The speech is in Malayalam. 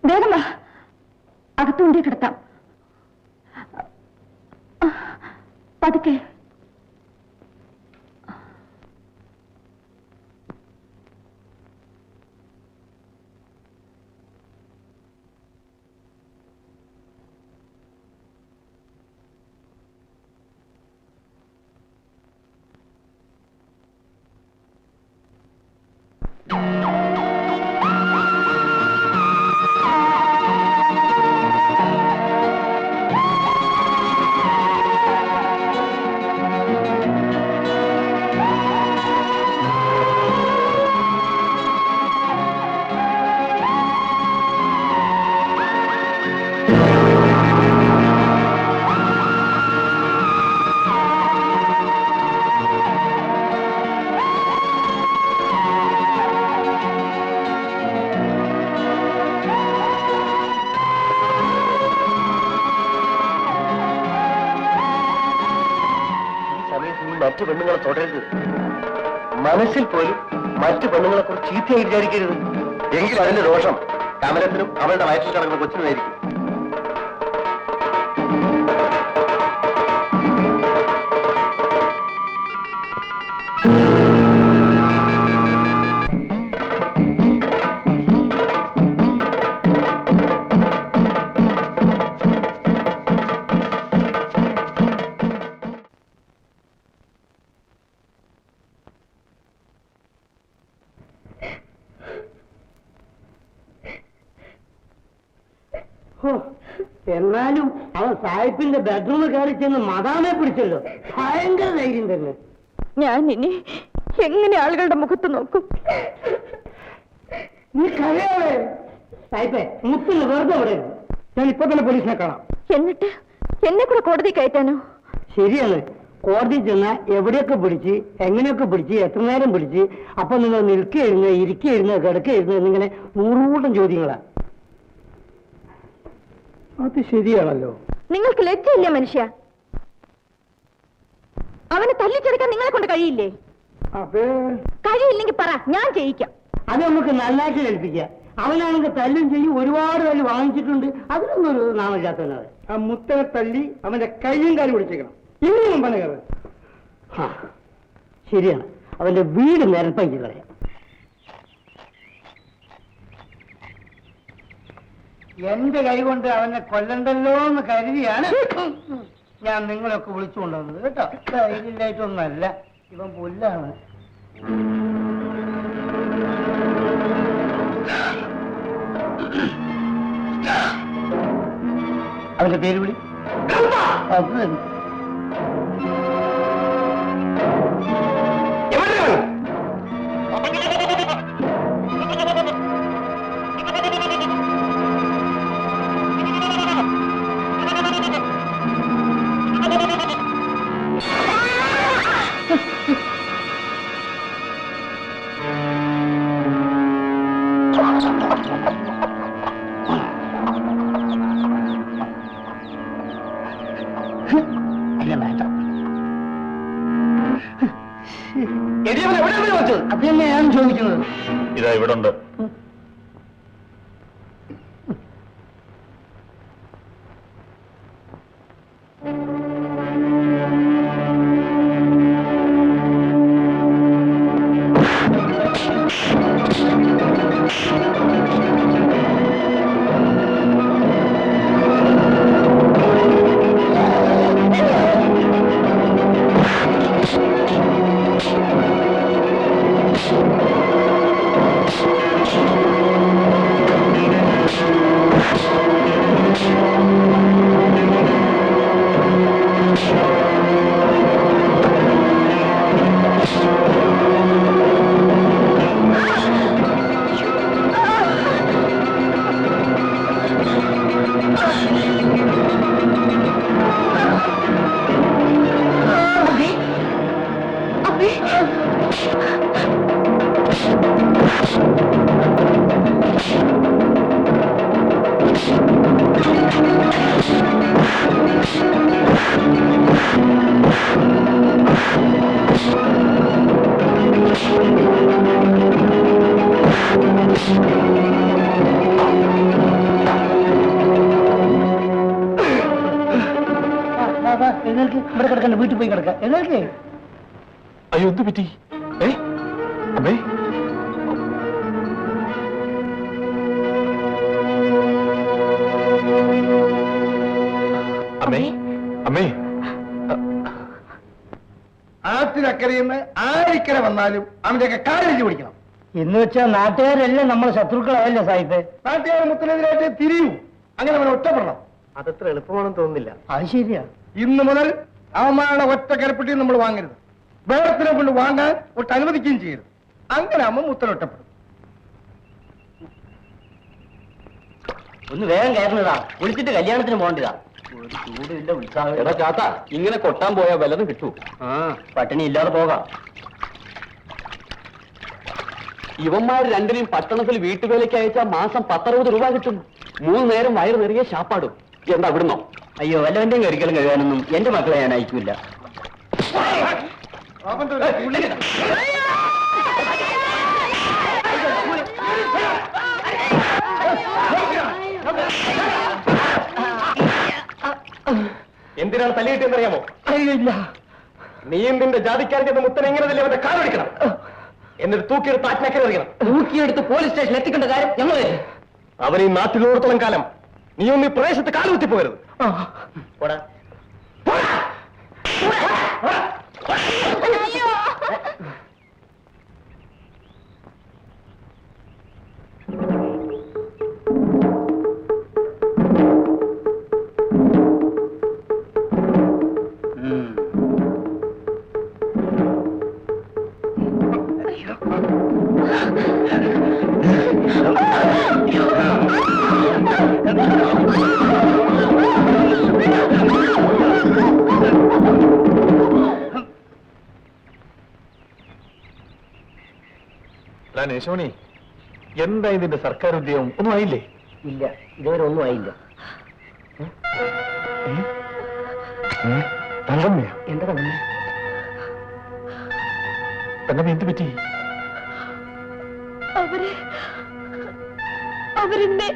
വേഗം വാ, അകത്തുകൊണ്ടേ കിടത്താം. പതുക്കെ. മറ്റു പെണ്ണുങ്ങളെ തുടരുത്. മനസ്സിൽ പോലും മറ്റു പെണ്ണുങ്ങളെ കുറിച്ച് ചീത്തയായി വിചാരിക്കരുത്. എങ്കിലും അതിന്റെ ദോഷം കമലത്തിനും അവളുടെ വയറ്റിൽ കിടക്കുന്ന കൊച്ചിനുമായിരിക്കും. എന്നാലും അവൻ സാഹിബിന്റെ ബെഡ്റൂമിൽ കയറി ചെന്ന് മദാമെ പിടിച്ചല്ലോ. ഭയങ്കര ധൈര്യം തന്നെ. ഞാൻ ഇനി എങ്ങനെ ആളുകളുടെ മുഖത്ത് നോക്കും? നീ കരയാവേ സാഹിബേ, മുത്തിന് വെറുതെ വിടരുത്. ഞാൻ ഇപ്പൊ തന്നെ പോലീസിനെ കാണാം. എന്നിട്ട് എന്നെ കൂടെ കോടതി കയറ്റാനോ? ശരിയാണ്, കോടതി ചെന്നാൽ എവിടെയൊക്കെ പിടിച്ച്, എങ്ങനെയൊക്കെ പിടിച്ച്, എത്ര നേരം പിടിച്ച്, അപ്പൊ നിങ്ങൾ നിൽക്കുകയിരുന്ന്, ഇരിക്കുകയിരുന്ന്, കിടക്കുകയിരുന്ന് എന്നിങ്ങനെ 100 കൂട്ടം ചോദ്യങ്ങളാ. അത് ശരിയാണല്ലോ. നിങ്ങൾക്ക് ലജ്ജയില്ല മനുഷ്യ? അവനെ തല്ലിച്ചെടുക്കാൻ നിങ്ങളെ കൊണ്ട് കഴിയില്ലേ? കഴിയില്ലെങ്കിൽ പറ, ഞാൻ ചെയ്യിക്കാം. അത് നമുക്ക് നന്നായിട്ട് കേൾപ്പിക്കാം. അവനാണെങ്കിൽ തല്ലും ചെയ്യും, ഒരുപാട് തല്ല് വാങ്ങിച്ചിട്ടുണ്ട്. അതിനൊന്നും ഒരു നാമില്ലാത്തവനാണ്. ആ മുത്തനെ തല്ലി അവന്റെ കയ്യും കാലും പിടിച്ചേക്കണം. ഇനിയും പറഞ്ഞത് ശരിയാണ്. അവന്റെ വീട് നിരപ്പാക്കി കളയാം. എന്റെ കൈ കൊണ്ട് അവനെ കൊല്ലണ്ടല്ലോ എന്ന് കരുതിയാണ് ഞാൻ നിങ്ങളൊക്കെ വിളിച്ചുകൊണ്ടുവന്നത് കേട്ടോ. ധൈര്യമായിട്ടൊന്നല്ല, ഇവൻ പുല്ലാണ്. അവന്റെ പേര് വിളി. അത് അതന്നെ ഞാൻ ചോദിക്കുന്നത്. ഇതാ ഇവിടെ ഉണ്ട്. എഴുന്നേൽക്ക്, ഇവിടെ കിടക്കണ്ട, വീട്ടിൽ പോയി കിടക്ക. എഴുന്നേൽക്ക്. അയ്യോ എന്ത് പറ്റി? അമ്മേ അമ്മേ അമ്മേ ആറ്റിനക്കരയിൽ ആരിക്കര വന്നാലും അവന്റെയൊക്കെ കാലെഴുതി പിടിക്കണം. എന്ന് വെച്ചാൽ നാട്ടുകാരെല്ലാം നമ്മളെ ശത്രുക്കളായല്ലേ സാഹിബ്? നാട്ടുകാർ മുത്തനെതിരായിട്ട് തിരിയൂ. അങ്ങനെ അവനെ ഒറ്റപ്പെടണം. അതത്ര എളുപ്പമാണെന്ന് തോന്നുന്നില്ല. അത് ശരിയാ. ഇന്ന് മുതൽ അവന്മാരുടെ ഒറ്റ കരപ്പെട്ടി നമ്മൾ വാങ്ങരുത്. വേറത്തിനെ കൊണ്ട് വാങ്ങാൻ ഒട്ട് അനുവദിക്കുകയും ചെയ്യരുത്. അങ്ങനെ ആവുമ്പോൾ മുത്തൻ ഒറ്റപ്പെടും. ഒന്ന് വേഗം കയറുന്നതാ, വിളിച്ചിട്ട് കല്യാണത്തിന് പോകേണ്ടതാ. ഒരു ചൂടില്ല, ഉത്സാഹം. എടാ ചാത്ത, ഇങ്ങനെ കൊട്ടാൻ പോയാൽ വല്ലതും കിട്ടൂ. പട്ടിണി ഇല്ലാതെ പോകാം. ഇവന്മാർ രണ്ടിനെയും പട്ടണത്തിൽ വീട്ടുവേലയ്ക്ക് അയച്ചാൽ മാസം 10-60 രൂപ കിട്ടും. 3 നേരം വയറ് നിറയെ ശാപ്പാടും. എന്താ ഇവിടുന്നോ? അയ്യോ, വല്ലവന്റെയും കഴിക്കലും കഴിയാനൊന്നും എന്റെ മക്കളെ ഞാൻ അയക്കൂല. അവന്റെ ഒരു പുള്ളി. എന്തിനാണ് തല്ലിയിട്ടെന്നറിയാമോ? അറിയില്ല. നീയും നിന്റെ ജാതിക്കാരന്റെ മുത്തൻ എങ്ങനെ തന്നെ അവന്റെ കാലൊടിക്കണം, എന്നിട്ട് തൂക്കിയെടുത്ത് ആത്മഹത്യ. തൂക്കിയെടുത്ത് പോലീസ് സ്റ്റേഷനിൽ എത്തിക്കേണ്ട കാര്യം ഞങ്ങൾ. അവൻ ഈ നാട്ടിലോടത്തോളം കാലം നീയൊന്നും ഈ പ്രദേശത്ത് കാലുകുത്തി പോകരുത്. േശോണി, എന്താ ഇതിന്റെ സർക്കാർ ഉദ്യോഗം? ഒന്നും ആയില്ലേ? ഇല്ല, ഇതുവരെ ഒന്നും ആയില്ല. തങ്കമ്മയോ? എന്താ തന്നെ? തങ്കമ്മ എന്ത് പറ്റി? അവരെന്നെ